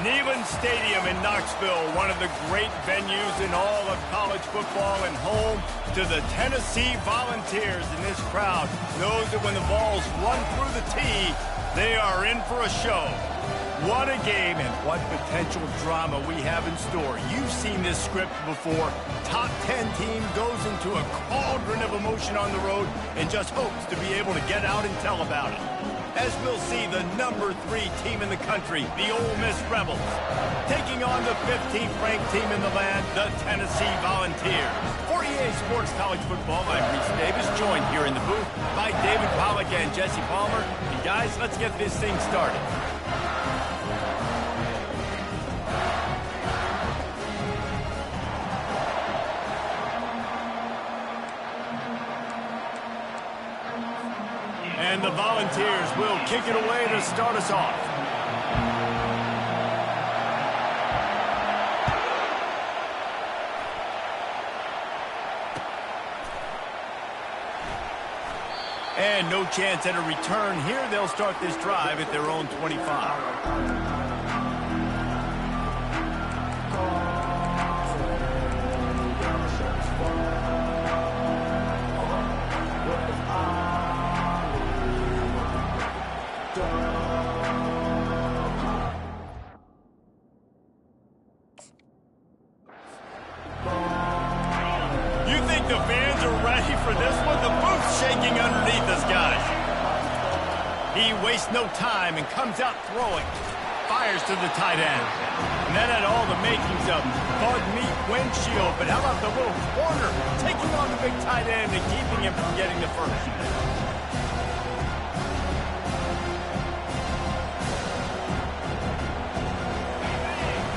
Neyland Stadium in Knoxville, one of the great venues in all of college football and home to the Tennessee Volunteers. And this crowd knows that when the balls run through the tee, they are in for a show. What a game and what potential drama we have in store. You've seen this script before. Top 10 team goes into a cauldron of emotion on the road and just hopes to be able to get out and tell about it. As we'll see the number 3 team in the country, the Ole Miss Rebels, taking on the 15th ranked team in the land, the Tennessee Volunteers. For EA Sports College Football, I'm Reese Davis, joined here in the booth by David Pollack and Jesse Palmer. And guys, let's get this thing started. And the Volunteers will kick it away to start us off. And no chance at a return here. They'll start this drive at their own 25. The fans are ready for this one. The booth's shaking underneath us, guys. He wastes no time and comes out throwing. Fires to the tight end. And that had all the makings of bug meat windshield. But how about the little corner taking on the big tight end and keeping him from getting the first?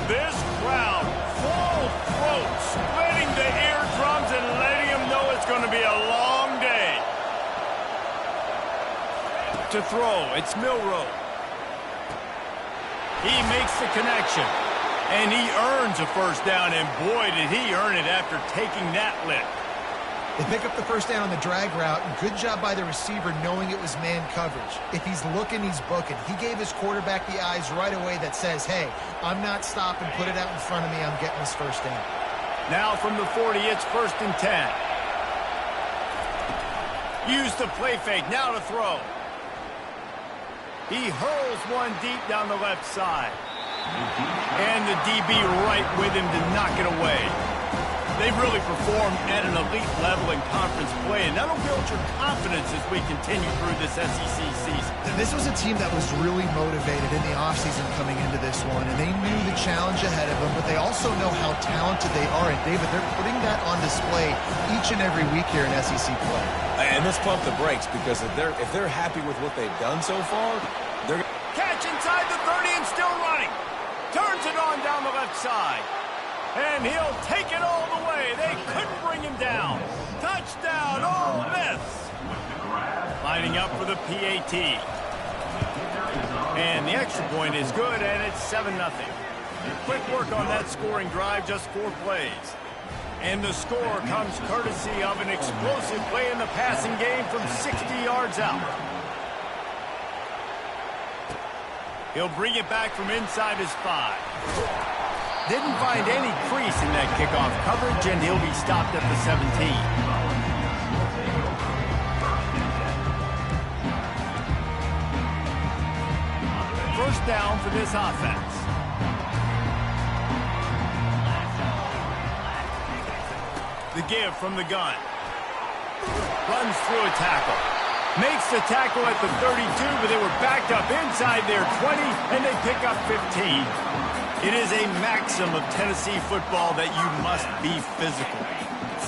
This crowd, full throat, splitting the eardrums and letting him know it's going to be a long day. To throw, it's Milrow. He makes the connection, and he earns a first down, and boy, did he earn it after taking that lick. They pick up the first down on the drag route. Good job by the receiver knowing it was man coverage. If he's looking, he's booking. He gave his quarterback the eyes right away that says, hey, I'm not stopping. Put it out in front of me. I'm getting this first down. Now from the 40, it's 1st and 10. Use the play fake. Now to throw. He hurls one deep down the left side. And the DB right with him to knock it away. They've really performed at an elite level in conference play, and that'll build your confidence as we continue through this SEC season. This was a team that was really motivated in the offseason coming into this one, and they knew the challenge ahead of them, but they also know how talented they are. And, David, they're putting that on display each and every week here in SEC play. And let's pump the brakes, because if they're happy with what they've done so far, they're... Catch inside the 30 and still running. Turns it on down the left side. And he'll take it all the way. They couldn't bring him down. Touchdown, Ole Miss. Lining up for the PAT. And the extra point is good, and it's 7-0. Quick work on that scoring drive, just 4 plays. And the score comes courtesy of an explosive play in the passing game from 60 yards out. He'll bring it back from inside his 5. Didn't find any crease in that kickoff coverage, and he'll be stopped at the 17. First down for this offense. The give from the gun. Runs through a tackle. Makes the tackle at the 32, but they were backed up inside their 20, and they pick up 15. It is a maxim of Tennessee football that you must be physical.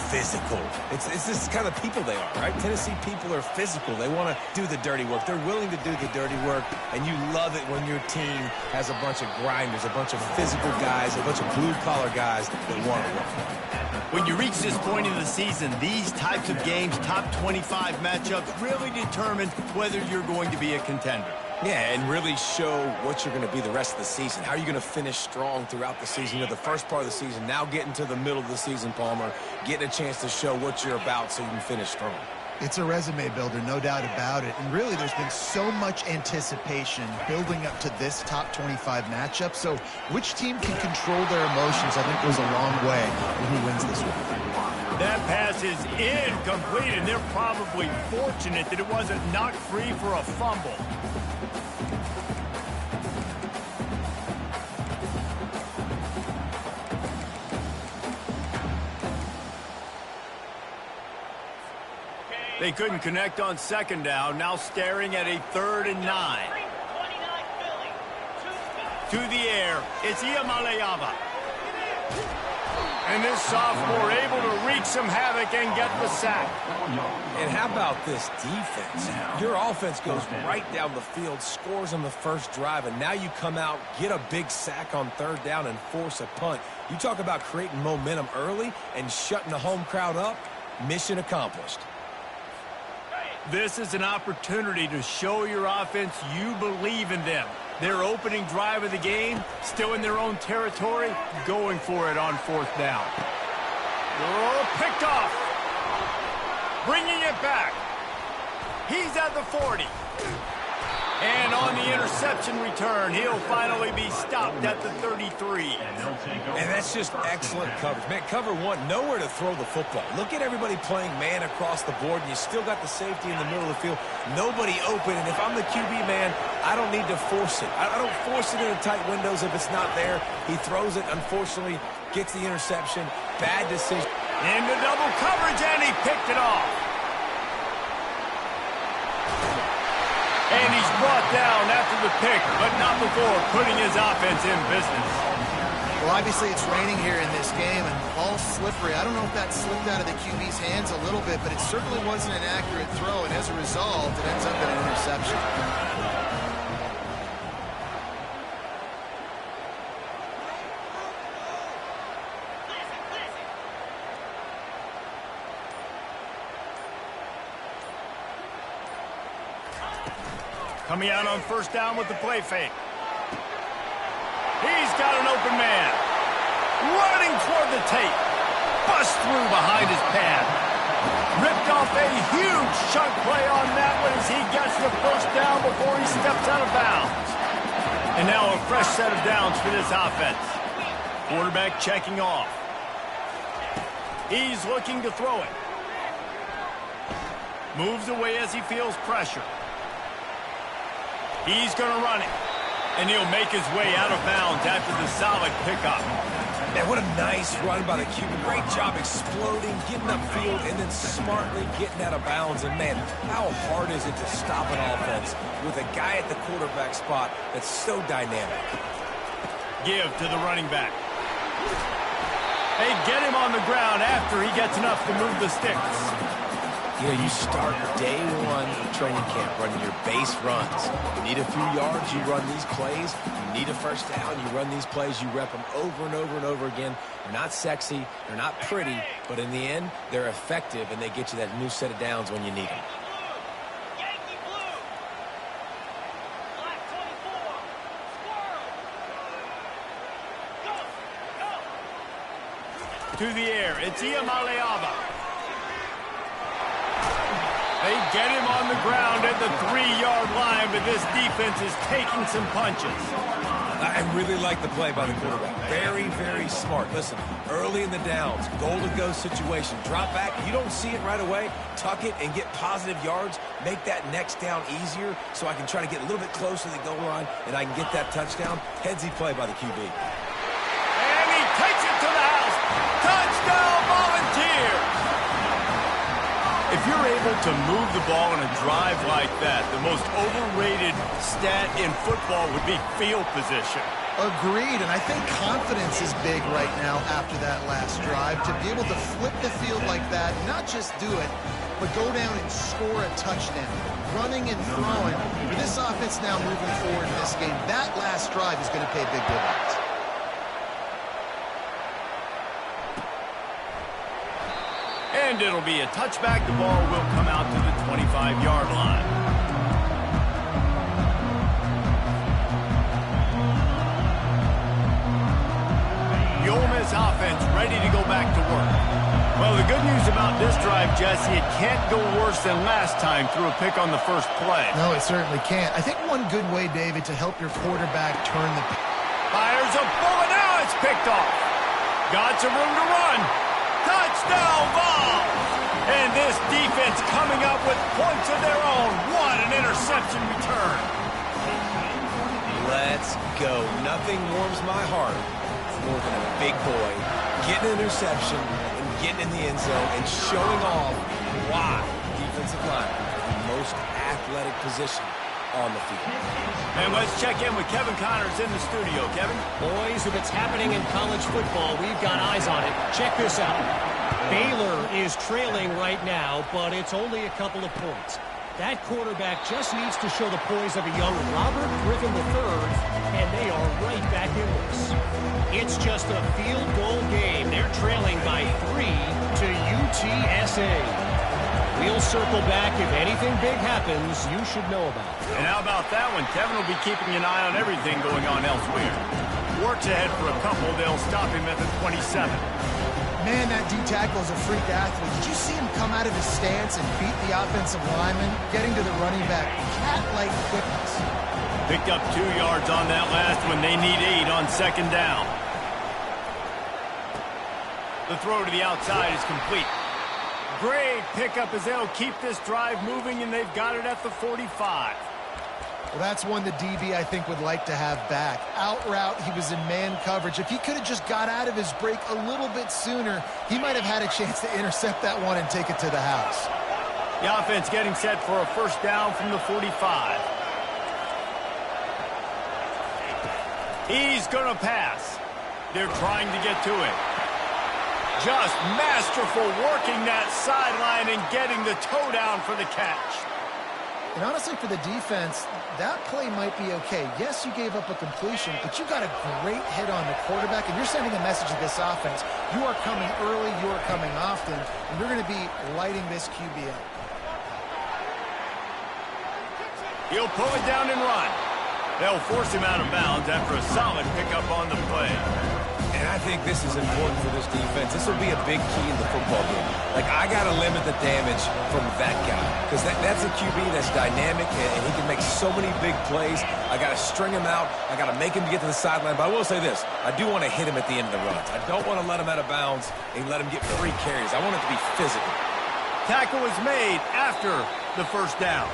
Physical. It's this kind of people they are, right? Tennessee people are physical. They want to do the dirty work. They're willing to do the dirty work, and you love it when your team has a bunch of grinders, a bunch of physical guys, a bunch of blue-collar guys that want to work. When you reach this point in the season, these types of games, top 25 matchups, really determine whether you're going to be a contender. Yeah, and really show what you're going to be the rest of the season. How are you going to finish strong throughout the season? You know, the first part of the season, now getting to the middle of the season, Palmer, getting a chance to show what you're about so you can finish strong. It's a resume builder, no doubt about it. And really, there's been so much anticipation building up to this top 25 matchup. So which team can control their emotions, I think, goes a long way in who wins this one. That pass is incomplete, and they're probably fortunate that it wasn't knocked free for a fumble. They couldn't connect on second down, now staring at a 3rd and 9. To the air, it's Iamaleava. And this sophomore able to wreak some havoc and get the sack. And how about this defense? Your offense goes right down the field, scores on the first drive, and now you come out, get a big sack on 3rd down, and force a punt. You talk about creating momentum early and shutting the home crowd up. Mission accomplished. This is an opportunity to show your offense you believe in them. Their opening drive of the game, still in their own territory, going for it on 4th down. Oh, picked off. Bringing it back. He's at the 40. And on the interception return, he'll finally be stopped at the 33. And that's just excellent coverage. Man, cover one, nowhere to throw the football. Look at everybody playing man across the board, and you still got the safety in the middle of the field. Nobody open, and if I'm the QB man, I don't need to force it. I don't force it into tight windows if it's not there. He throws it, unfortunately, gets the interception. Bad decision. Into double coverage, and he picked it off. And he's brought down after the pick, but not before putting his offense in business. Well, obviously it's raining here in this game, and the ball's slippery. I don't know if that slipped out of the QB's hands a little bit, but it certainly wasn't an accurate throw, and as a result, it ends up in an interception. Coming out on 1st down with the play fake. He's got an open man. Running toward the tape. Bust through behind his pad. Ripped off a huge chunk play on that one as he gets the 1st down before he steps out of bounds. And now a fresh set of downs for this offense. Quarterback checking off. He's looking to throw it. Moves away as he feels pressure. He's going to run it, and he'll make his way out of bounds after the solid pickup. Man, what a nice run by the QB. Great job exploding, getting upfield, and then smartly getting out of bounds. And, man, how hard is it to stop an offense with a guy at the quarterback spot that's so dynamic? Give to the running back. They get him on the ground after he gets enough to move the sticks. You know, you start day one of training camp running your base runs. You need a few yards, you run these plays. You need a 1st down, you run these plays. You rep them over and over and over again. They're not sexy, they're not pretty, but in the end, they're effective, and they get you that new set of downs when you need them. To the air, it's Iamaleava. They get him on the ground at the 3-yard line, but this defense is taking some punches. I really like the play by the quarterback. Very, very smart. Listen, early in the downs, goal-to-go situation. Drop back. You don't see it right away. Tuck it and get positive yards. Make that next down easier so I can try to get a little bit closer to the goal line and I can get that touchdown. Headsy play by the QB. And he takes it to the house. Touchdown, Volunteers! If you're able to move the ball in a drive like that, the most overrated stat in football would be field position. Agreed, and I think confidence is big right now after that last drive. To be able to flip the field like that, not just do it, but go down and score a touchdown. Running and throwing. For this offense now moving forward in this game, that last drive is going to pay big dividends. And it'll be a touchback. The ball will come out to the 25-yard line. The Ole Miss offense ready to go back to work. Well, the good news about this drive, Jesse, it can't go worse than last time through a pick on the first play. No, it certainly can't. I think one good way, David, to help your quarterback turn the... Fires a bullet. Now it's picked off. Got some room to run. Touchdown, Vols! And this defense coming up with points of their own. What an interception return. Let's go. Nothing warms my heart more than a big boy getting an interception and getting in the end zone and showing off why defensive line is the most athletic position on the field. And let's check in with Kevin Connors in the studio. Kevin? Boys, if it's happening in college football, we've got eyes on it. Check this out. Baylor is trailing right now, but it's only a couple of points. That quarterback just needs to show the poise of a young Robert Griffin III, and they are right back in this. It's just a field goal game. They're trailing by 3 to UTSA. We'll circle back. If anything big happens, you should know about it. And how about that one? Kevin will be keeping an eye on everything going on elsewhere. Works ahead for a couple. They'll stop him at the 27. Man, that D-tackle is a freak athlete. Did you see him come out of his stance and beat the offensive lineman, getting to the running back? Cat-like quickness. Picked up 2 yards on that last one. They need 8 on second down. The throw to the outside is complete. Great pickup as they'll keep this drive moving, and they've got it at the 45. Well, that's one the DB, I think, would like to have back. Out route, he was in man coverage. If he could have just got out of his break a little bit sooner, he might have had a chance to intercept that one and take it to the house. The offense getting set for a first down from the 45. He's going to pass. They're trying to get to it. Just masterful working that sideline and getting the toe down for the catch. And honestly, for the defense, that play might be okay. Yes, you gave up a completion, but you got a great hit on the quarterback, and you're sending a message to this offense. You are coming early, you are coming often, and you're going to be lighting this QB up. He'll pull it down and run. They'll force him out of bounds after a solid pickup on the play. And I think this is important for this defense. This will be a big key in the football game. Like, I got to limit the damage from that guy because that's a QB that's dynamic, and he can make so many big plays. I got to string him out. I got to make him get to the sideline. But I will say this. I do want to hit him at the end of the runs. I don't want to let him out of bounds and let him get free carries. I want it to be physical. Tackle was made after the first down.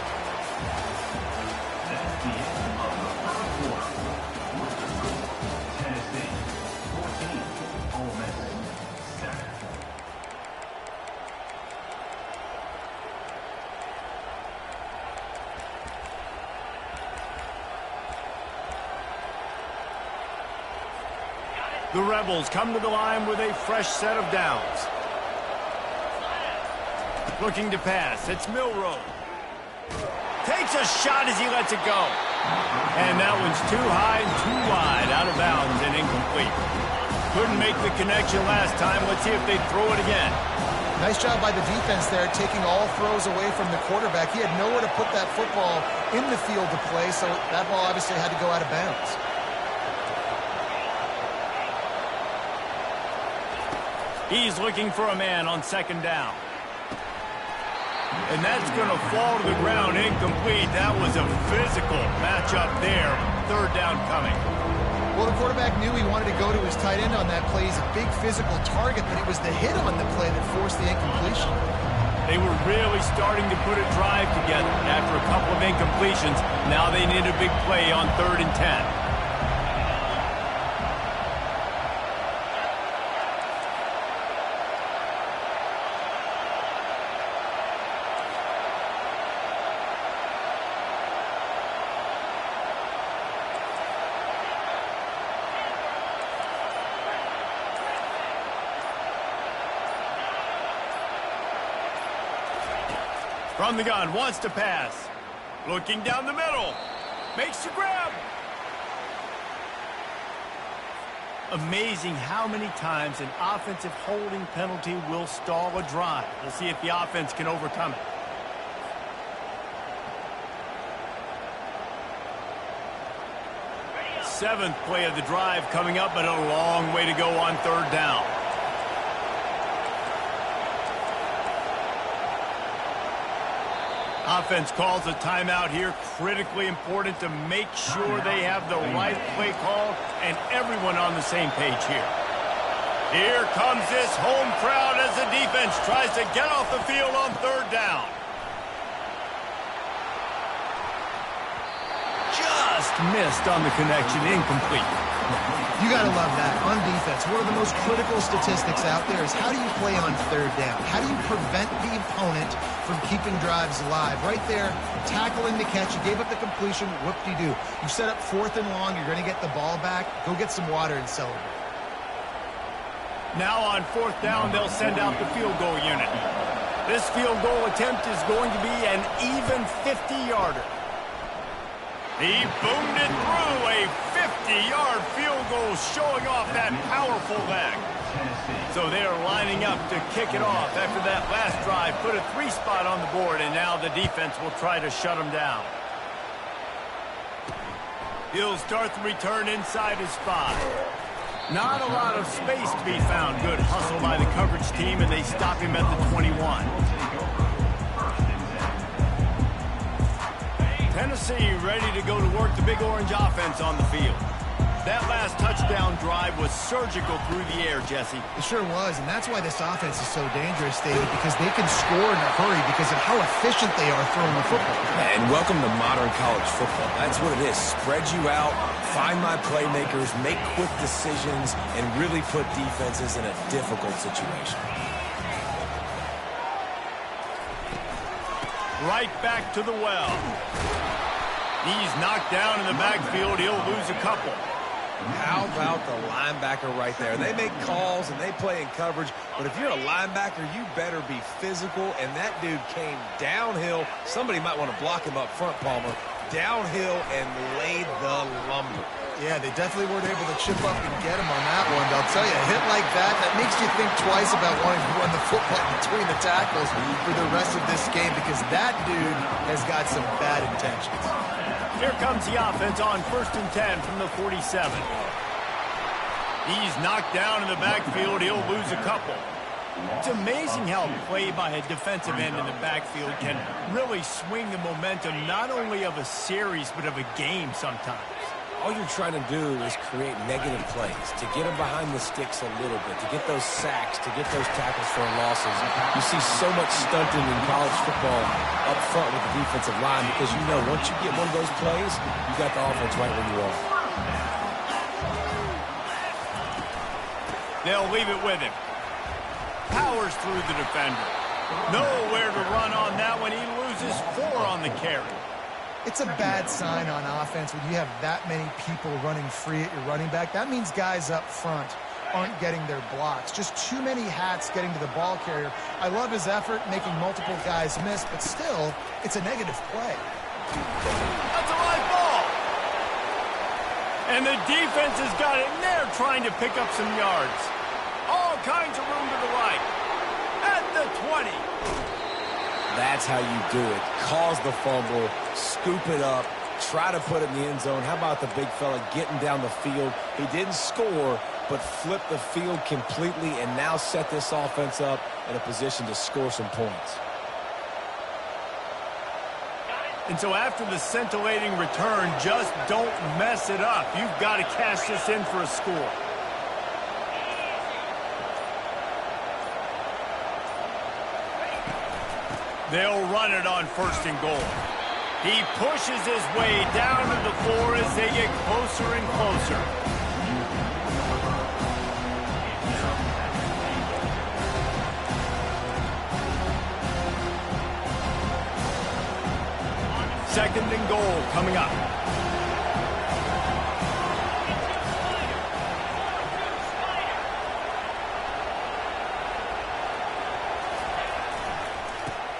The Rebels come to the line with a fresh set of downs. Looking to pass. It's Milroe. Takes a shot as he lets it go. And that one's too high and too wide, out of bounds and incomplete. Couldn't make the connection last time. Let's see if they throw it again. Nice job by the defense there, taking all throws away from the quarterback. He had nowhere to put that football in the field to play, so that ball obviously had to go out of bounds. He's looking for a man on second down. And that's going to fall to the ground incomplete. That was a physical matchup there. Third down coming. Well, the quarterback knew he wanted to go to his tight end on that play. He's a big physical target, but it was the hit on the play that forced the incompletion. They were really starting to put a drive together after a couple of incompletions. Now they need a big play on 3rd and 10. From the gun, wants to pass. Looking down the middle. Makes the grab. Amazing how many times an offensive holding penalty will stall a drive. We'll see if the offense can overcome it. Seventh play of the drive coming up, but a long way to go on 3rd down. Offense calls a timeout here. Critically important to make sure they have the right play call and everyone on the same page here. Here comes this home crowd as the defense tries to get off the field on third down. Just missed on the connection, incomplete. You got to love that. On defense, one of the most critical statistics out there is how do you play on third down? How do you prevent the opponent from keeping drives alive? Right there, tackling the catch. You gave up the completion. Whoop-de-doo. You set up 4th and long. You're going to get the ball back. Go get some water and celebrate. Now on 4th down, they'll send out the field goal unit. This field goal attempt is going to be an even 50-yarder. He boomed it through, a 50-yard field goal showing off that powerful leg. So they are lining up to kick it off after that last drive. Put a 3-spot on the board, and now the defense will try to shut them down. He'll start the return inside his 5. Not a lot of space to be found. Good hustle by the coverage team, and they stop him at the 21. Tennessee ready to go to work the Big Orange offense on the field. That last touchdown drive was surgical through the air, Jesse. It sure was, and that's why this offense is so dangerous, David, because they can score in a hurry because of how efficient they are throwing the football. And welcome to modern college football. That's what it is. Spread you out, find my playmakers, make quick decisions, and really put defenses in a difficult situation. Right back to the well. He's knocked down in the backfield. He'll lose a couple. How about the linebacker right there? They make calls and they play in coverage, but if you're a linebacker, you better be physical, and that dude came downhill. Somebody might want to block him up front, Palmer. Downhill and laid the lumber. Yeah, they definitely weren't able to chip up and get him on that one. I'll tell you, a hit like that makes you think twice about wanting to run the football between the tackles for the rest of this game, because that dude has got some bad intentions. Here comes the offense on 1st and 10 from the 47. He's knocked down in the backfield. He'll lose a couple. It's amazing how play by a defensive end in the backfield can really swing the momentum not only of a series but of a game sometimes. All you're trying to do is create negative plays, to get them behind the sticks a little bit, to get those sacks, to get those tackles for losses. You see so much stunting in college football up front with the defensive line because you know once you get one of those plays, you got the offense right where you are. They'll leave it with him. Powers through the defender. Nowhere to run on that one. He loses 4 on the carry. It's a bad sign on offense when you have that many people running free at your running back. That means guys up front aren't getting their blocks. Just too many hats getting to the ball carrier. I love his effort, making multiple guys miss, but still, it's a negative play. That's a live ball. And the defense has got it in there trying to pick up some yards. All kinds of room to the right. At the 20. That's how you do it. Cause the fumble, scoop it up, try to put it in the end zone. How about the big fella getting down the field? He didn't score, but flipped the field completely and now set this offense up in a position to score some points. And so after the scintillating return, just don't mess it up. You've got to cash this in for a score. They'll run it on 1st and goal. He pushes his way down to the floor as they get closer and closer. Second and goal coming up.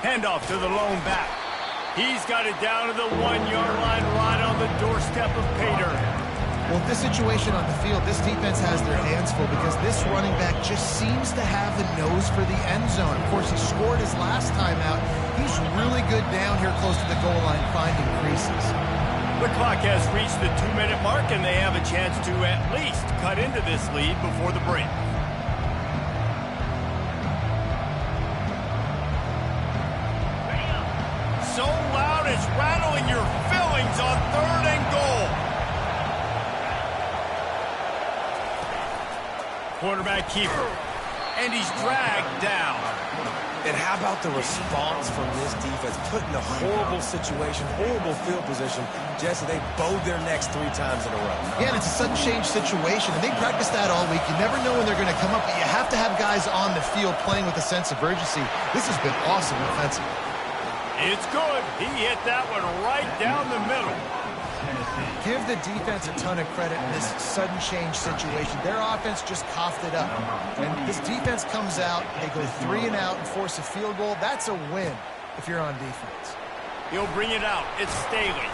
Handoff to the lone back. He's got it down to the 1-yard line right on the doorstep of Pater. Well, this situation on the field, this defense has their hands full because this running back just seems to have the nose for the end zone. Of course, he scored his last time out. He's really good down here close to the goal line finding creases. The clock has reached the 2-minute mark, and they have a chance to at least cut into this lead before the break. So Quarterback keeper. And he's dragged down. And how about the response from this defense? Put in a horrible situation, horrible field position. Jesse, they bowed their necks 3 times in a row. Yeah, and it's a sudden change situation, and they practice that all week. You never know when they're going to come up, but you have to have guys on the field playing with a sense of urgency. This has been awesome offensively. It's good. He hit that one right down the middle. Give the defense a ton of credit in this sudden change situation. Their offense just coughed it up. And this defense comes out, they go 3 and out and force a field goal. That's a win if you're on defense. He'll bring it out. It's Staley.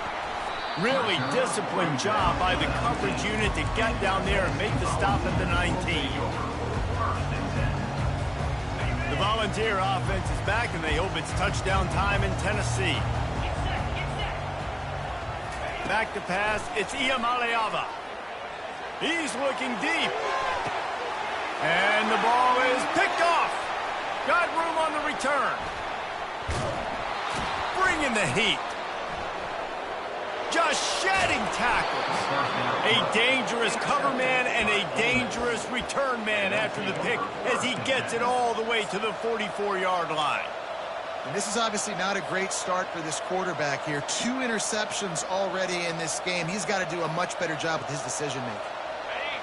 Really disciplined job by the coverage unit to get down there and make the stop at the 19. The Volunteer offense is back, and they hope it's touchdown time in Tennessee. Back to pass, it's Iamaleava. He's looking deep. And the ball is picked off. Got room on the return. Bringing the heat. Just shedding tackles. A dangerous cover man and a dangerous return man after the pick as he gets it all the way to the 44-yard line. And this is obviously not a great start for this quarterback here. 2 interceptions already in this game. He's got to do a much better job with his decision-making.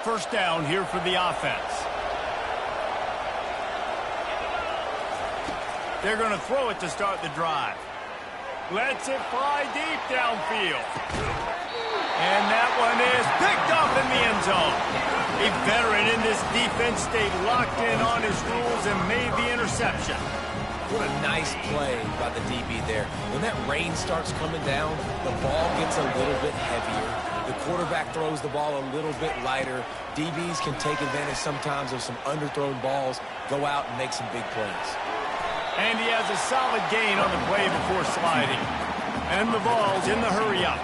First down here for the offense. They're going to throw it to start the drive. Lets it fly deep downfield. And that one is picked up in the end zone. A veteran in this defense stayed locked in on his rules and made the interception. What a nice play by the DB there. When that rain starts coming down, the ball gets a little bit heavier. The quarterback throws the ball a little bit lighter. DBs can take advantage sometimes of some underthrown balls, go out and make some big plays. And he has a solid gain on the play before sliding. And the ball's in the hurry up.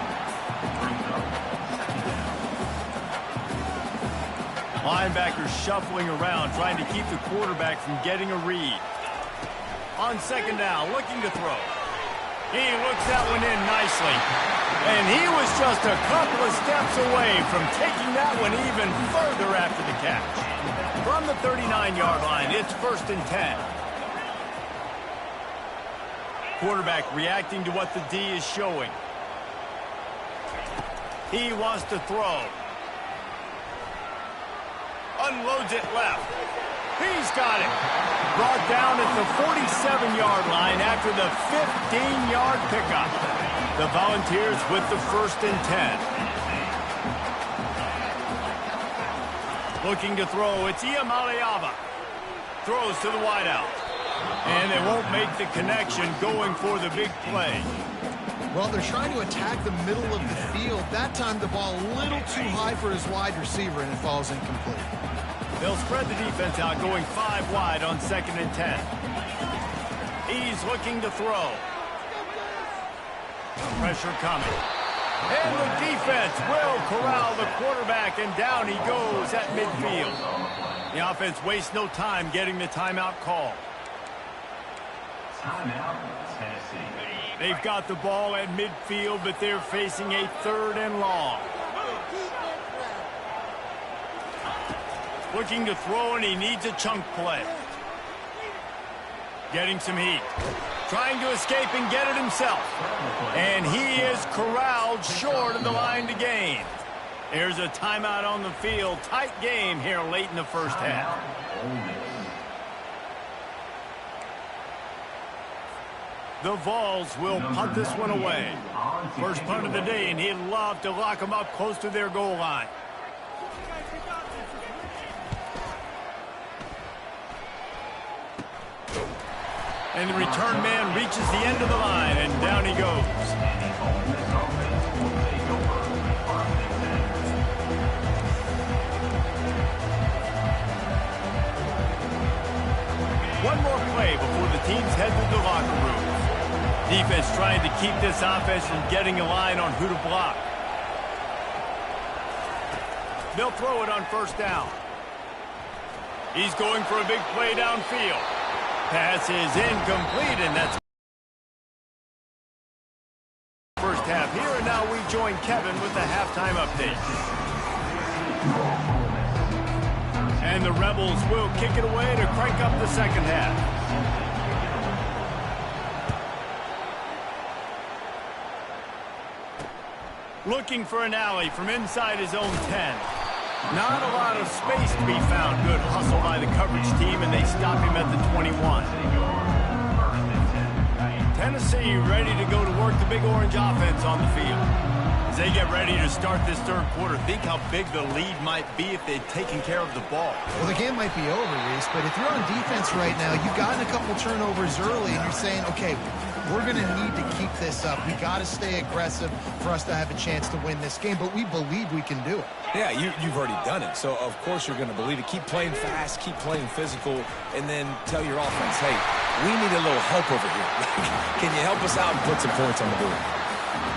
Linebackers shuffling around, trying to keep the quarterback from getting a read. On second down, looking to throw. He looks that one in nicely. And he was just a couple of steps away from taking that one even further after the catch. From the 39-yard line, it's 1st and 10. Quarterback reacting to what the D is showing. He wants to throw. Unloads it left. He's got it. Brought down at the 47-yard line after the 15-yard pickup. The Volunteers with the 1st and 10. Looking to throw. It's Iamaleava. Throws to the wideout. And they won't make the connection going for the big play. Well, they're trying to attack the middle of the field. That time the ball a little too high for his wide receiver, and it falls incomplete. They'll spread the defense out, going 5 wide on 2nd and 10. He's looking to throw. Pressure coming. And the defense will corral the quarterback, and down he goes at midfield. The offense wastes no time getting the timeout call. They've got the ball at midfield, but they're facing a 3rd and long. Looking to throw, and he needs a chunk play. Getting some heat. Trying to escape and get it himself. And he is corralled short of the line to gain. There's a timeout on the field. Tight game here late in the first half. The Vols will punt this one away. First punt of the day, and he'd love to lock them up close to their goal line. And the return man reaches the end of the line, and down he goes. One more play before the teams head to the locker room. Defense trying to keep this offense from getting a line on who to block. They'll throw it on 1st down. He's going for a big play downfield. Pass is incomplete, and that's first half here. And now we join Kevin with the halftime update. And the Rebels will kick it away to crank up the second half. Looking for an alley from inside his own 10. Not a lot of space to be found. Good hustle by the coverage team, and they stop him at the 21. Tennessee ready to go to work the Big Orange offense on the field. As they get ready to start this third quarter, think how big the lead might be if they'd taken care of the ball. Well, the game might be over, Reese, but if you're on defense right now, you've gotten a couple turnovers early, and you're saying, okay, we're going to need to keep this up. We got to stay aggressive for us to have a chance to win this game, but we believe we can do it. Yeah, you've already done it, so of course you're going to believe it. Keep playing fast, keep playing physical, and then tell your offense, hey, we need a little help over here. Can you help us out and put some points on the board?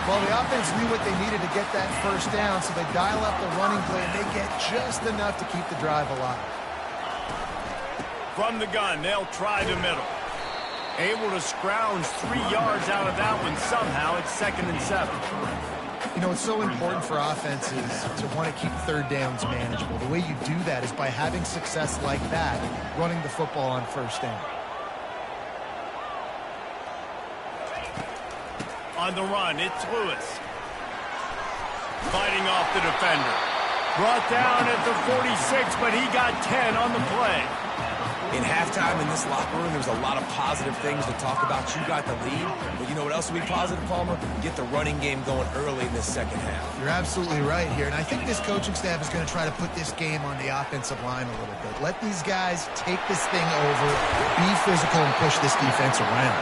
Well, the offense knew what they needed to get that first down, so they dial up the running play, and they get just enough to keep the drive alive. From the gun, they'll try the middle. Able to scrounge 3 yards out of that one somehow. It's 2nd and 7. You know, it's so important for offenses to want to keep third downs manageable. The way you do that is by having success like that, running the football on first down. On the run, it's Lewis. Fighting off the defender. Brought down at the 46, but he got 10 on the play. In halftime in this locker room, there's a lot of positive things to talk about. You got the lead, but you know what else will be positive, Palmer? Get the running game going early in this second half. You're absolutely right here, and I think this coaching staff is going to try to put this game on the offensive line a little bit. Let these guys take this thing over, be physical, and push this defense around.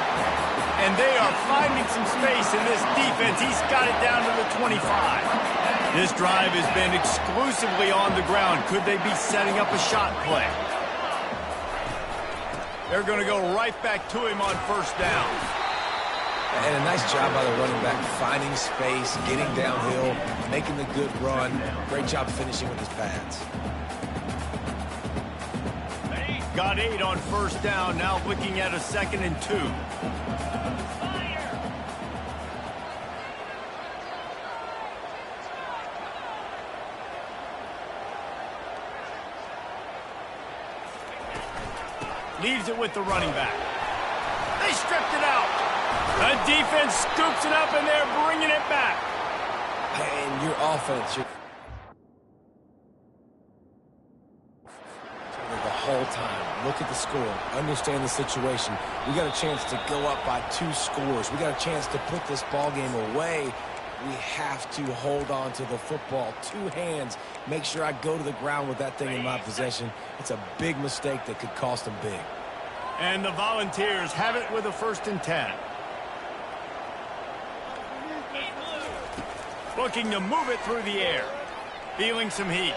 And they are finding some space in this defense. He's got it down to the 25. This drive has been exclusively on the ground. Could they be setting up a shot play? They're going to go right back to him on first down. And a nice job by the running back, finding space, getting downhill, making the good run. Great job finishing with his pads. Got 8 on first down, now looking at a 2nd and 2. Leaves it with the running back. They stripped it out. The defense scoops it up, and they're bringing it back. And your offense, the whole time, look at the score, understand the situation. We got a chance to go up by 2 scores. We got a chance to put this ball game away. We have to hold on to the football. 2 hands. Make sure I go to the ground with that thing in my possession. It's a big mistake that could cost them big. And the Volunteers have it with a 1st and 10. Looking to move it through the air. Feeling some heat.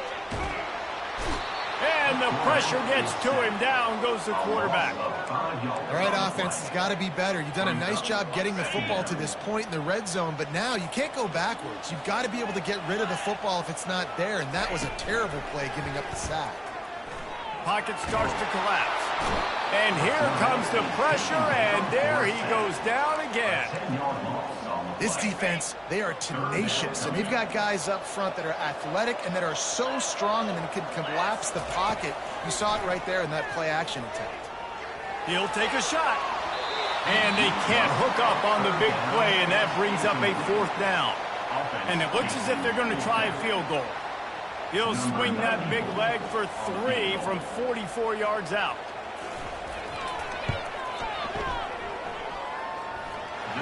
And the pressure gets to him. Down goes the quarterback. All right, offense has got to be better. You've done a nice job getting the football to this point in the red zone, but now you can't go backwards. You've got to be able to get rid of the football if it's not there, and that was a terrible play giving up the sack. Pocket starts to collapse. And here comes the pressure, and there he goes down again. This defense, they are tenacious, and they've got guys up front that are athletic and that are so strong and can collapse the pocket. You saw it right there in that play-action attempt. He'll take a shot. And they can't hook up on the big play, and that brings up a 4th down. And it looks as if they're going to try a field goal. He'll swing that big leg for 3 from 44 yards out.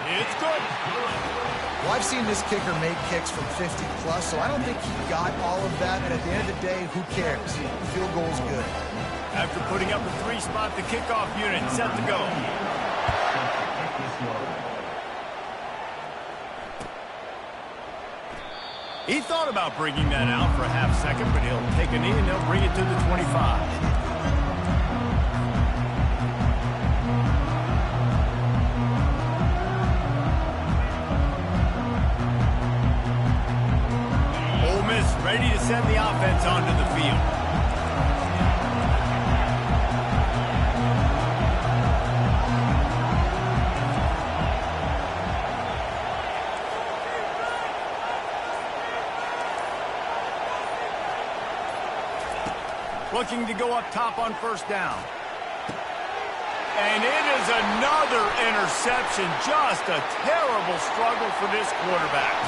It's good. Well, I've seen this kicker make kicks from 50 plus, so I don't think he got all of that. And at the end of the day, who cares? The field goal's good. After putting up a 3-spot, the kickoff unit set to go. He thought about bringing that out for a half second, but he'll take a knee and they'll bring it to the 25. Ready to send the offense onto the field. looking to go up top on first down. And it is another interception. Just a terrible struggle for this quarterback.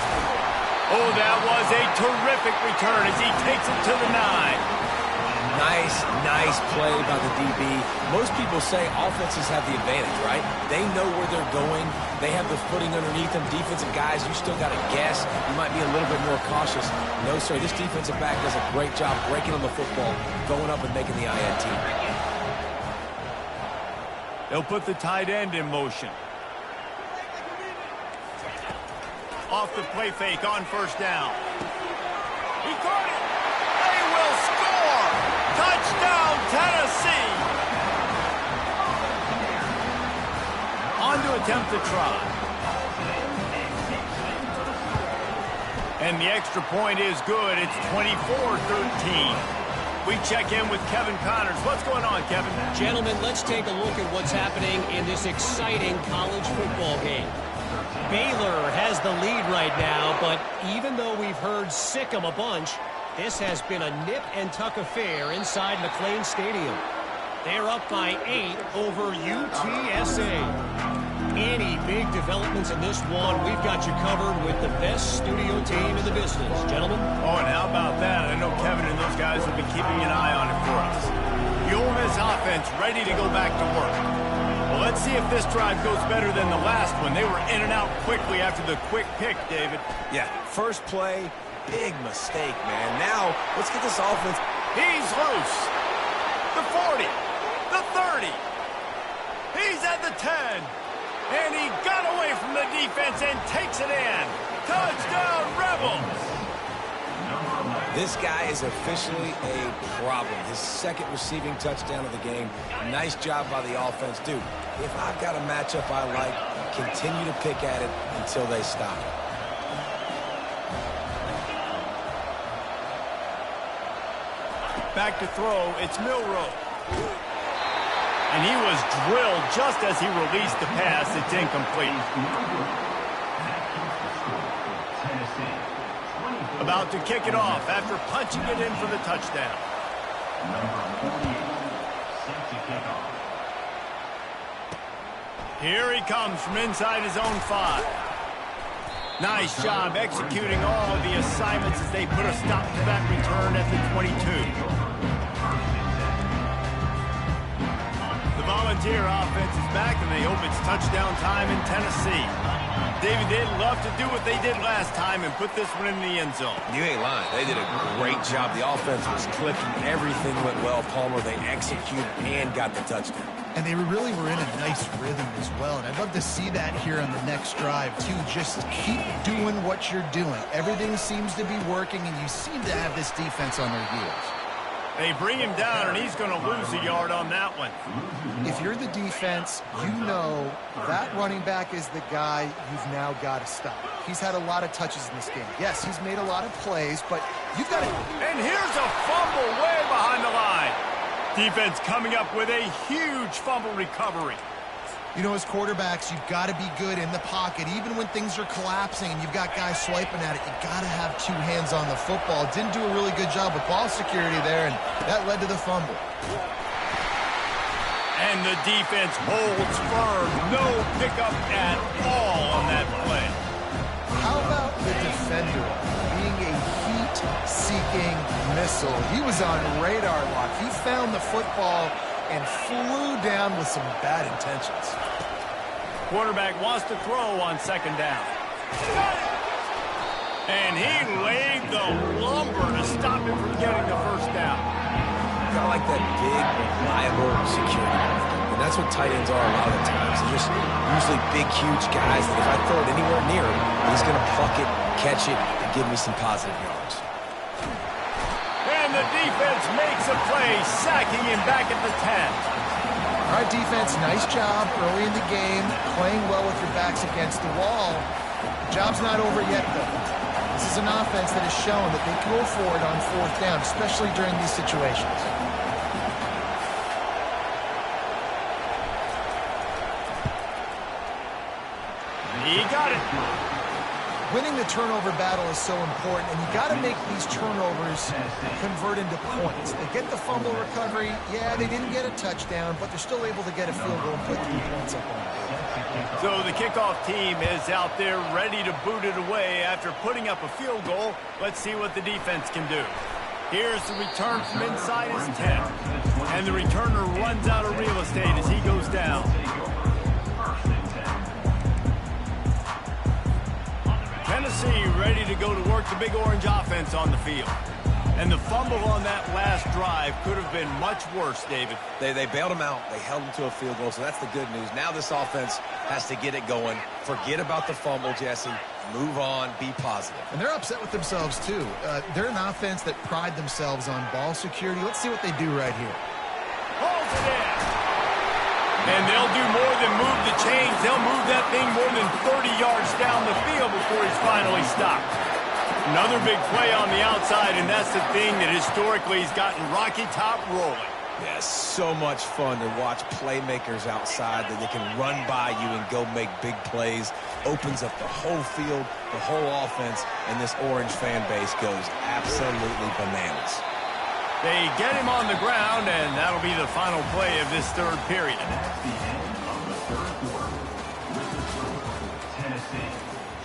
Oh, that was a terrific return as he takes it to the 9. Nice play by the DB. Most people say offenses have the advantage, right? They know where they're going. They have the footing underneath them. Defensive guys, you still got to guess. You might be a little bit more cautious. No, sir, this defensive back does a great job breaking on the football, going up and making the INT. They'll put the tight end in motion. Off the play fake on first down. He caught it. They will score. Touchdown, Tennessee. On to attempt the try. And the extra point is good. It's 24-13. We check in with Kevin Connors. What's going on, Kevin? Gentlemen, let's take a look at what's happening in this exciting college football game. Baylor has the lead right now, but even though we've heard sick 'em a bunch, this has been a nip-and-tuck affair inside McLean Stadium. They're up by 8 over UTSA. Any big developments in this one, we've got you covered with the best studio team in the business. Gentlemen? Oh, and how about that? I know Kevin and those guys will be keeping an eye on it for us. The Ole Miss offense ready to go back to work. Well, let's see if this drive goes better than the last one. They were in and out quickly after the quick pick, David. Yeah, first play, big mistake, man. Now, let's get this offense. He's loose. The 40. The 30. He's at the 10. And he got away from the defense and takes it in. Touchdown, Rebels. This guy is officially a problem. His second receiving touchdown of the game. Nice job by the offense. Dude, if I've got a matchup I like, continue to pick at it until they stop it. Back to throw, it's Milroe. And he was drilled just as he released the pass. It's incomplete. About to kick it off after punching it in for the touchdown. Here he comes from inside his own 5. Nice job executing all of the assignments as they put a stop to that return at the 22. The Volunteer offense is back, and they hope it's touchdown time in Tennessee. David, they'd love to do what they did last time and put this one in the end zone. You ain't lying. They did a great job. The offense was clicking. Everything went well, Palmer. They executed and got the touchdown. And they really were in a nice rhythm as well. And I'd love to see that here on the next drive, too. Just keep doing what you're doing. Everything seems to be working, and you seem to have this defense on their heels. They bring him down, and he's going to lose a yard on that one. If you're the defense, you know that running back is the guy you've now got to stop. He's had a lot of touches in this game. Yes, he's made a lot of plays, but you've got to... And here's a fumble way behind the line. Defense coming up with a huge fumble recovery. You know, as quarterbacks, you've got to be good in the pocket. Even when things are collapsing and you've got guys swiping at it, you've got to have 2 hands on the football. Didn't do a really good job with ball security there, and that led to the fumble. And the defense holds firm. No pickup at all on that play. How about the defender being a heat-seeking missile? He was on radar lock. He found the football and flew down with some bad intentions. Quarterback wants to throw on second down. And he laid the lumber to stop him from getting the first down. Kind of like that big, reliable security. And that's what tight ends are a lot of the times. They're just usually big, huge guys that if I throw it anywhere near him, he's going to pluck it, catch it, and give me some positive yards. And the defense makes a play, sacking him back at the 10. All right, defense, nice job early in the game, playing well with your backs against the wall. The job's not over yet, though. This is an offense that has shown that they can go for it on fourth down, especially during these situations. He got it. Winning the turnover battle is so important, and you got to make these turnovers convert into points. They get the fumble recovery. Yeah, they didn't get a touchdown, but they're still able to get a field goal and put 3 points up on it. So the kickoff team is out there ready to boot it away after putting up a field goal. Let's see what the defense can do. Here's the return from inside his 10. And the returner runs out of real estate as he goes down. Tennessee ready to go to work the Big Orange offense on the field. And the fumble on that last drive could have been much worse, David. They bailed him out. They held him to a field goal, so that's the good news. Now this offense has to get it going. Forget about the fumble, Jesse. Move on. Be positive. And they're upset with themselves, too. They're an offense that pride themselves on ball security. Let's see what they do right here. Holds it in. And they'll do more than move the chains. They'll move that thing more than 30 yards down the field before he's finally stopped. Another big play on the outside, and that's the thing that historically has gotten Rocky Top rolling. Yeah, so much fun to watch playmakers outside that they can run by you and go make big plays. Opens up the whole field, the whole offense, and this Orange fan base goes absolutely bananas. They get him on the ground, and that'll be the final play of this third period. That's the end of the third quarter. Tennessee,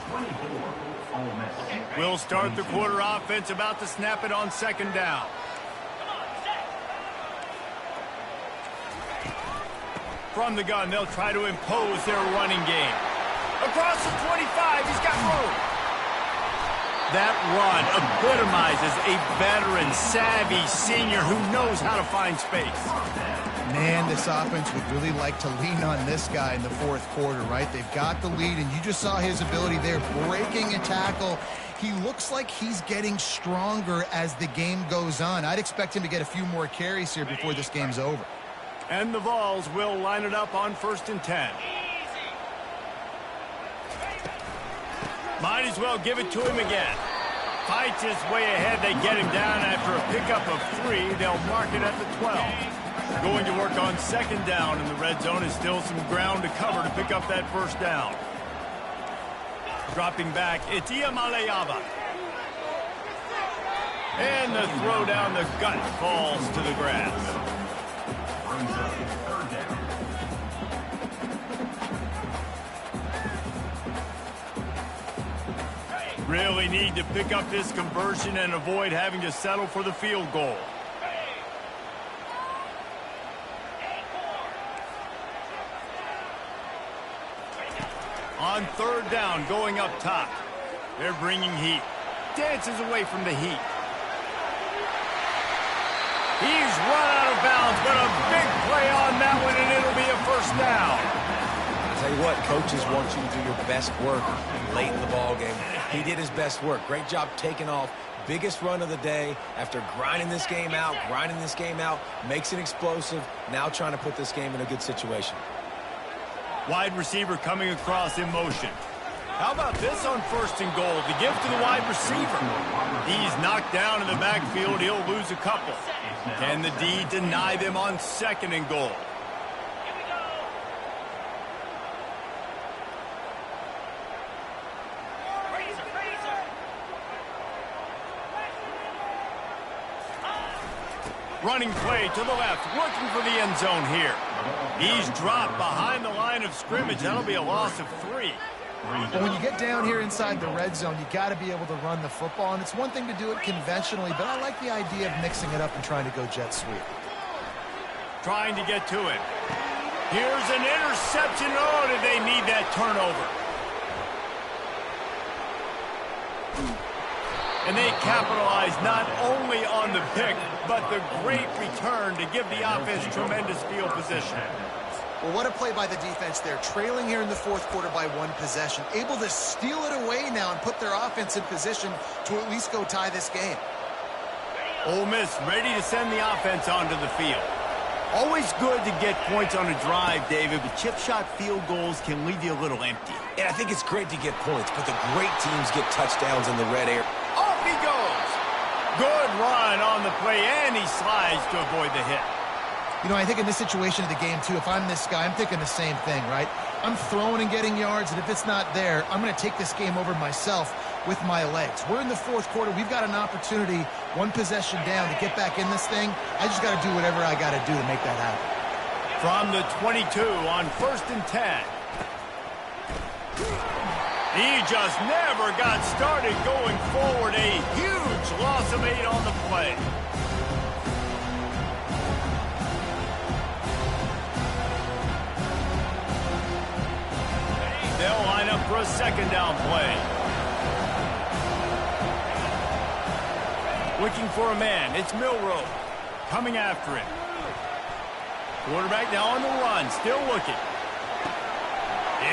24, Ole Miss. We'll start the quarter offense, about to snap it on second down. From the gun, they'll try to impose their running game. Across the 25, he's got room. That run epitomizes a veteran, savvy senior who knows how to find space. Man, this offense would really like to lean on this guy in the fourth quarter, right? They've got the lead, and you just saw his ability there, breaking a tackle. He looks like he's getting stronger as the game goes on. I'd expect him to get a few more carries here before this game's over. And the Vols will line it up on 1st and 10. Might as well give it to him again. Fights his way ahead. They get him down after a pickup of 3. They'll mark it at the 12. Going to work on second down, and the red zone is still some ground to cover to pick up that first down. Dropping back, it's Iamaleava. And the throw down the gut falls to the grass. Brings up third down. Really need to pick up this conversion and avoid having to settle for the field goal. On third down, going up top. They're bringing heat. Dances away from the heat. He's run out of bounds, but a big play on that one, and it'll be a first down. I'll tell you what, coaches want you to do your best work late in the ball game. He did his best work. Great job taking off. Biggest run of the day after grinding this game out, makes it explosive, now trying to put this game in a good situation. Wide receiver coming across in motion. How about this on 1st and goal? The give to the wide receiver. He's knocked down in the backfield. He'll lose a couple. Can the D deny them on 2nd and goal? Running play to the left, looking for the end zone here. He's dropped behind the line of scrimmage. That'll be a loss of 3. But when you get down here inside the red zone, you got to be able to run the football. And it's one thing to do it conventionally, but I like the idea of mixing it up and trying to go jet sweep. Trying to get to it. Here's an interception. Oh, did they need that turnover? And they capitalize not only on the pick, but the great return to give the offense tremendous field position. Well, what a play by the defense there. Trailing here in the fourth quarter by 1 possession. Able to steal it away now and put their offense in position to at least go tie this game. Ole Miss ready to send the offense onto the field. Always good to get points on a drive, David, but chip shot field goals can leave you a little empty. And I think it's great to get points, but the great teams get touchdowns in the red area. Off he goes. Good run on the play, and he slides to avoid the hit. You know, I think in this situation of the game, too, if I'm this guy, I'm thinking the same thing, right? I'm throwing and getting yards, and if it's not there, I'm going to take this game over myself with my legs. We're in the fourth quarter. We've got an opportunity, one possession down, to get back in this thing. I just got to do whatever I got to do to make that happen. From the 22 on 1st and 10. He just never got started going forward. A huge loss of 8 on the play. They'll line up for a 2nd down play. Looking for a man. It's Milroe coming after him. Quarterback now on the run. Still looking.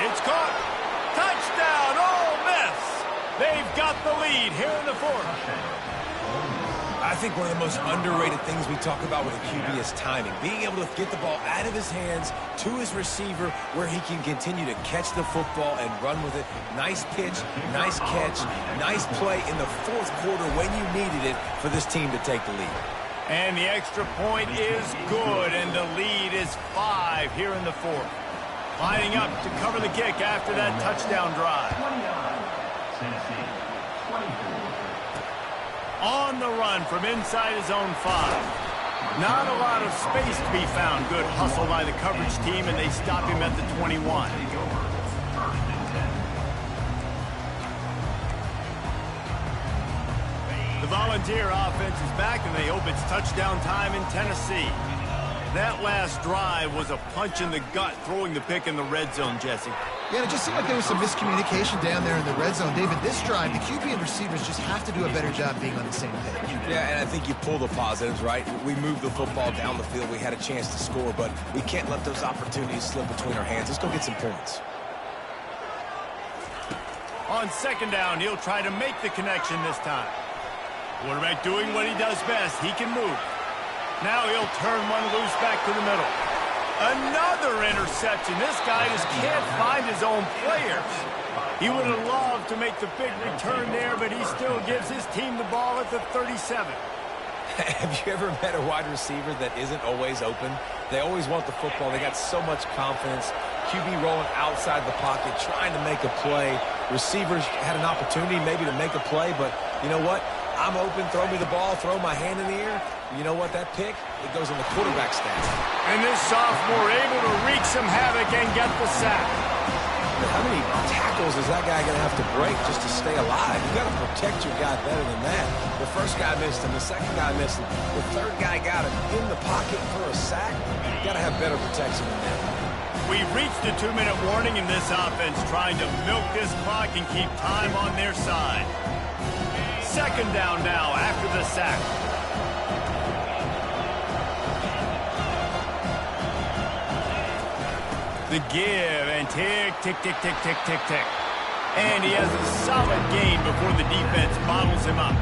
It's caught. Touchdown, Ole Miss. They've got the lead here in the 4th. I think one of the most underrated things we talk about with a QB is timing. Being able to get the ball out of his hands to his receiver where he can continue to catch the football and run with it. Nice pitch, nice catch, nice play in the 4th quarter when you needed it for this team to take the lead. And the extra point is good, and the lead is 5 here in the 4th. Lining up to cover the kick after that touchdown drive. 29, Tennessee, 24. On the run from inside his own 5. Not a lot of space to be found. Good hustle by the coverage team, and they stop him at the 21. Take over, 1st and 10. The Volunteer offense is back, and they hope it's touchdown time in Tennessee. That last drive was a punch in the gut, throwing the pick in the red zone, Jesse. Yeah, it just seemed like there was some miscommunication down there in the red zone. David, this drive, the QB and receivers just have to do a better job being on the same page. Yeah, and I think you pull the positives, right? We moved the football down the field. We had a chance to score, but we can't let those opportunities slip between our hands. Let's go get some points. On 2nd down, he'll try to make the connection this time. Quarterback doing what he does best. He can move. Now he'll turn one loose back to the middle. Another interception. This guy just can't find his own players. He would have loved to make the big return there, but he still gives his team the ball at the 37. Have you ever met a wide receiver that isn't always open? They always want the football. They got so much confidence. QB rolling outside the pocket, trying to make a play. Receivers had an opportunity maybe to make a play, but you know what? I'm open, throw me the ball, throw my hand in the air. You know what? That pick, it goes in the quarterback stats. And this sophomore able to wreak some havoc and get the sack. How many tackles is that guy going to have to break just to stay alive? You got to protect your guy better than that. The first guy missed him. The second guy missed him. The third guy got him in the pocket for a sack. You got to have better protection than that. We've reached a 2-minute warning in this offense, trying to milk this clock and keep time on their side. 2nd down now after the sack. The give and tick, tick, tick, tick, tick, tick, tick. And he has a solid gain before the defense bottles him up.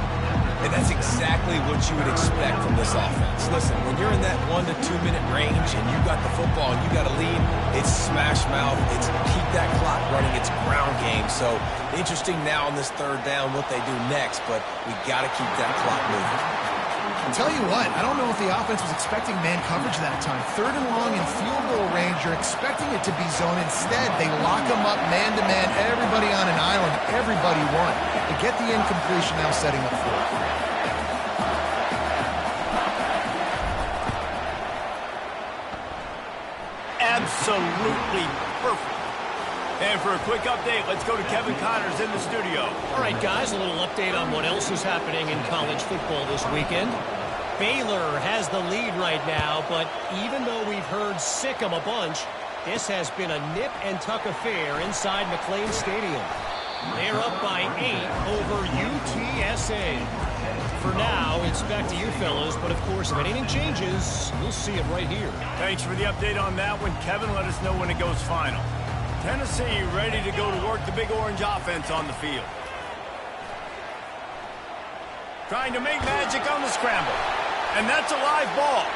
And that's exactly what you would expect from this offense. Listen, when you're in that 1 to 2 minute range and you got the football and you got a lead, it's smash mouth, it's keep that clock running, it's ground game. So interesting now on this 3rd down what they do next, but we got to keep that clock moving. I'll tell you what, I don't know if the offense was expecting man coverage that time. 3rd and long in field goal range, you're expecting it to be zone. Instead, they lock them up man-to-man, everybody on an island, everybody won. They get the incompletion now setting up 4th. Absolutely perfect. And for a quick update, let's go to Kevin Connors in the studio. All right, guys, a little update on what else is happening in college football this weekend. Baylor has the lead right now, but even though we've heard sick 'em a bunch, this has been a nip-and-tuck affair inside McLean Stadium. They're up by 8 over UTSA. For now, it's back to you fellas, but of course, if anything changes, you'll see it right here. Thanks for the update on that one, Kevin. Let us know when it goes final. Tennessee ready to go to work the Big Orange offense on the field. Trying to make magic on the scramble. And that's a live ball.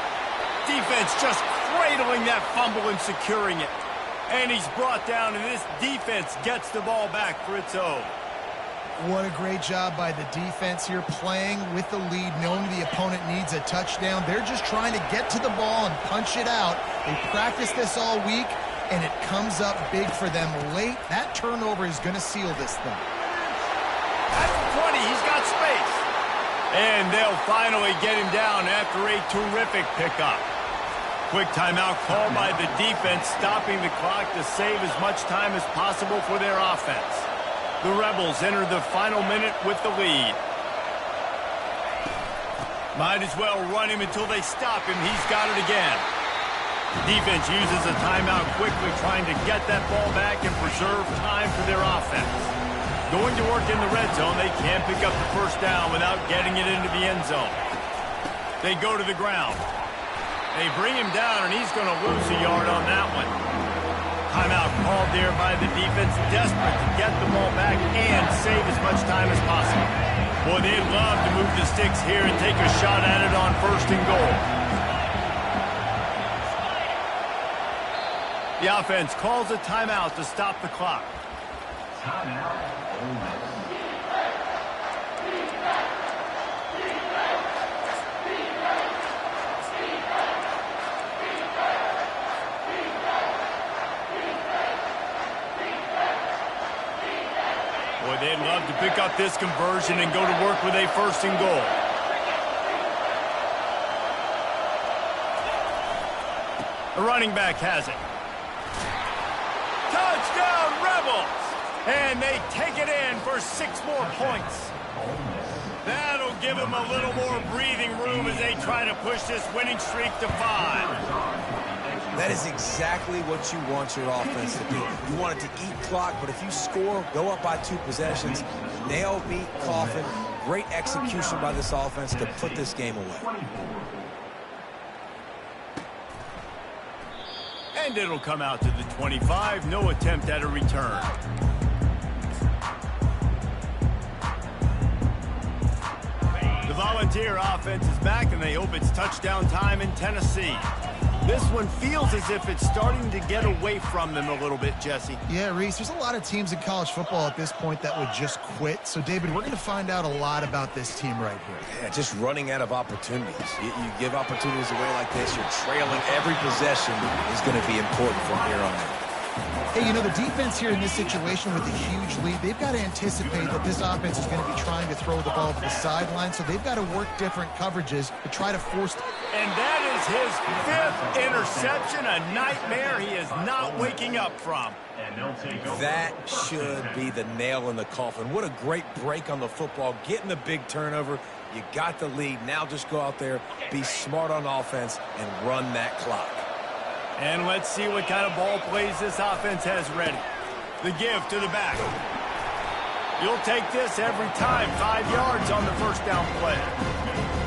Defense just cradling that fumble and securing it. And he's brought down, and this defense gets the ball back for its own. What a great job by the defense here, playing with the lead, knowing the opponent needs a touchdown. They're just trying to get to the ball and punch it out. They practiced this all week, and it comes up big for them late. That turnover is going to seal this thing. At the 20, he's got space. And they'll finally get him down after a terrific pickup. Quick timeout called by the defense, stopping the clock to save as much time as possible for their offense. The Rebels enter the final minute with the lead. Might as well run him until they stop him. He's got it again. Defense uses a timeout quickly, trying to get that ball back and preserve time for their offense. Going to work in the red zone, they can't pick up the first down without getting it into the end zone. They go to the ground. They bring him down, and he's going to lose a yard on that one. Timeout called there by the defense, desperate to get the ball back and save as much time as possible. Boy, they'd love to move the sticks here and take a shot at it on 1st and goal. The offense calls a timeout to stop the clock. Timeout, Ole Miss. Boy, they'd love to pick up this conversion and go to work with a 1st and goal. The running back has it. Touchdown, Rebels! And they take it in for 6 more points. That'll give them a little more breathing room as they try to push this winning streak to 5. That is exactly what you want your offense to do. You want it to eat clock, but if you score, go up by 2 possessions, nail, beat, coffin. Great execution by this offense to put this game away. And it'll come out to the 25. No attempt at a return. The Volunteer offense is back, and they hope it's touchdown time in Tennessee. This one feels as if it's starting to get away from them a little bit, Jesse. Yeah, Reese, there's a lot of teams in college football at this point that would just quit. So, David, we're going to find out a lot about this team right here. Yeah, just running out of opportunities. You give opportunities away like this, you're trailing. Every possession is going to be important from here on out. Hey, you know, the defense here in this situation with a huge lead, they've got to anticipate that this offense is going to be trying to throw the ball to the sideline, so they've got to work different coverages to try to force. And that is his 5th interception, a nightmare he is not waking up from. That should be the nail in the coffin. What a great break on the football, getting the big turnover. You got the lead. Now just go out there, be smart on offense, and run that clock. And let's see what kind of ball plays this offense has ready. The give to the back. You'll take this every time. 5 yards on the first down play.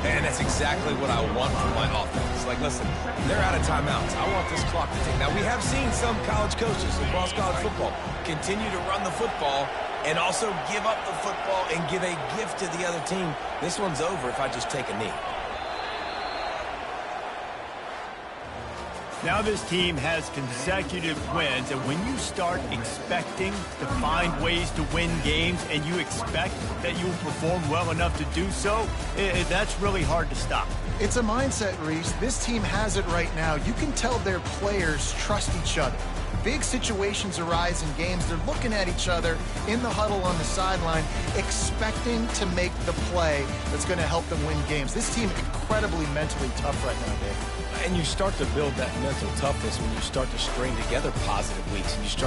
And that's exactly what I want from my offense. Like, listen, they're out of timeouts. I want this clock to tick. Now, we have seen some college coaches across college football continue to run the football and also give up the football and give a gift to the other team. This one's over if I just take a knee. Now this team has consecutive wins, and when you start expecting to find ways to win games and you expect that you'll perform well enough to do so, that's really hard to stop. It's a mindset, Reese. This team has it right now. You can tell their players trust each other. Big situations arise in games. They're looking at each other in the huddle on the sideline, expecting to make the play that's going to help them win games. This team incredibly mentally tough right now, Dave. And you start to build that mental toughness when you start to string together positive weeks and you start